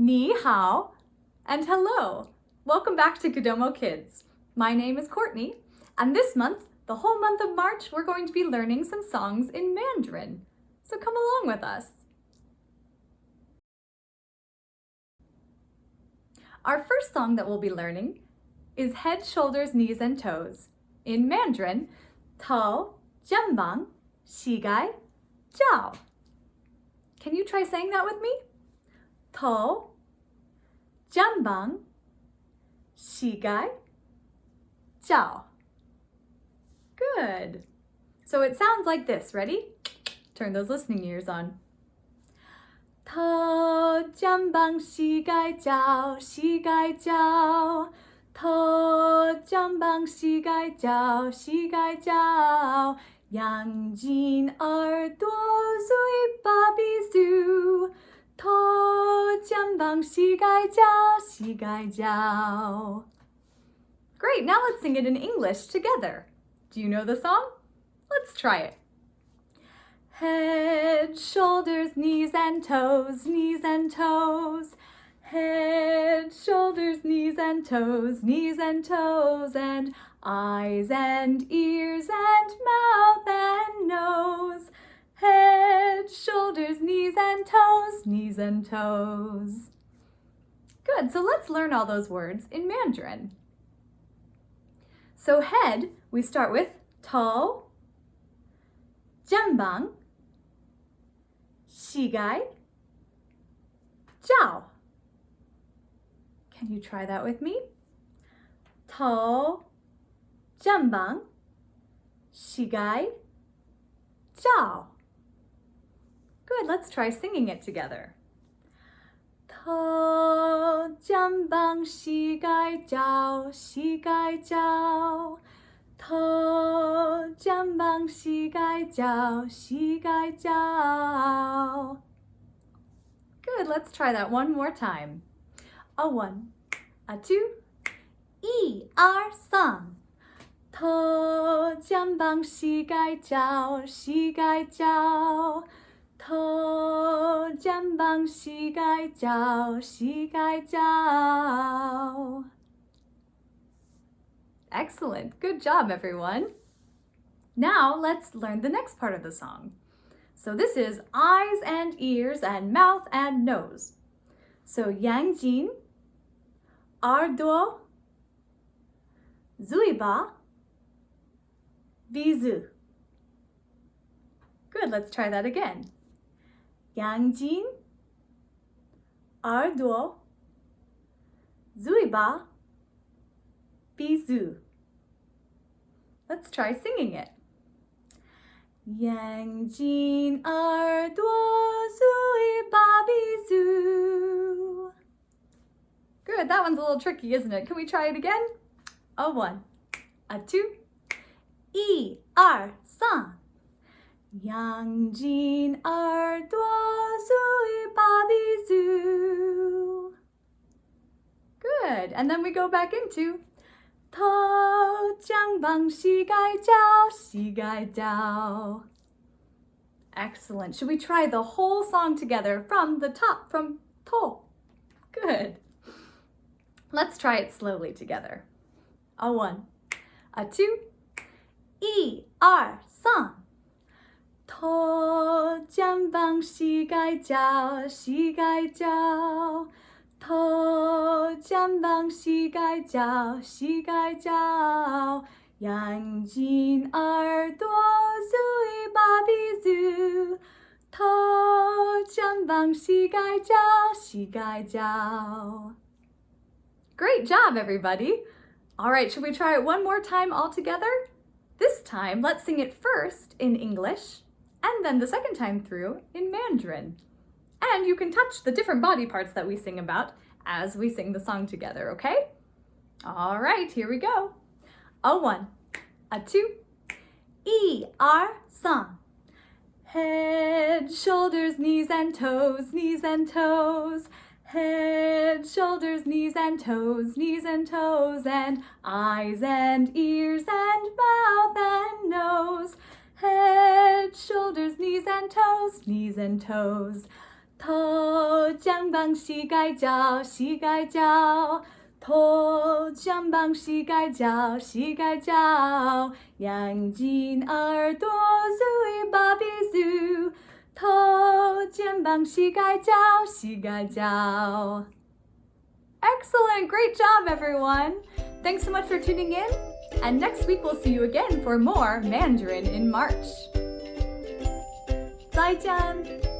Ni hao, and hello. Welcome back to Kodomo Kids. My name is Courtney, and this month, the whole month of March, we're going to be learning some songs in Mandarin. So come along with us. Our first song that we'll be learning is Head, Shoulders, Knees, and Toes. In Mandarin, Tou Jianbang Xigai Jiao. Can you try saying that with me? Tou Jianbang Xigai Jiao. Good. So it sounds like this. Ready? Turn those listening ears on. Tou Jianbang Xigai Jiao, Xigai Jiao. Tou Jianbang Xigai Jiao, Xigai Jiao. 眼睛耳朵嘴巴鼻子头肩膀膝盖脚膝盖脚 Great, now let's sing it in English together. Do you know the song? Let's try it. Head, shoulders, knees and toes, knees and toes. Head, shoulders, knees and toes, knees and toes, and eyes and ears and mouth and nose. Head, shoulders, knees and toes, knees and toes. Good, so let's learn all those words in Mandarin. So head, we start with Tou Jianbang Xigai Jiao. Can you try that with me? Tou Jianbang Xigai Jiao. Good, let's try singing it together. Tou Jianbang Xigai Jiao, Xigai Jiao. Tou Jianbang Xigai Jiao, Xigai Jiao. Good, let's try that one more time. A 1, a 2, 1, 2, 3. Tou Jianbang Xigai Jiao, Xigai Jiao. Tou Jianbang Xigai Jiao, Xigai Jiao. Excellent. Good job, everyone. Now let's learn the next part of the song. So this is eyes and ears and mouth and nose. So 眼睛耳朵嘴巴鼻子 Good, let's try that again. 眼睛耳朵嘴巴鼻子 Let's try singing it. 眼睛耳朵嘴巴鼻子 Good, that one's a little tricky, isn't it? Can we try it again? A 1, a 2, 1, 2, 3. 眼睛耳朵嘴巴鼻子 Good, and then we go back into 头肩膀膝盖脚膝盖脚 Excellent. Should we try the whole song together from the top, from to? Good. Let's try it slowly together. A 1, a 2, 1, 2, 3. 头肩膀膝盖脚膝盖脚头肩膀膝盖脚膝盖脚眼睛耳朵嘴巴鼻子头肩膀膝盖脚膝盖脚 Great job, everybody! All right, should we try it one more time all together? This time, let's sing it first in English, and then the second time through in Mandarin. And you can touch the different body parts that we sing about as we sing the song together, okay? All right, here we go. A 1, a 2, 1, 2, 3. Head, shoulders, knees and toes, knees and toes. Head, shoulders, knees and toes, and eyes and ears and mouth and nose. Head, shoulders, knees and toes, 头肩膀膝盖脚，膝盖脚。头肩膀膝盖脚，膝盖脚。眼睛耳朵嘴巴鼻子。头肩膀膝盖脚，膝盖脚。Excellent! Great job, everyone! Thanks so much for tuning in, and next week we'll see you again for more Mandarin in March. 再见!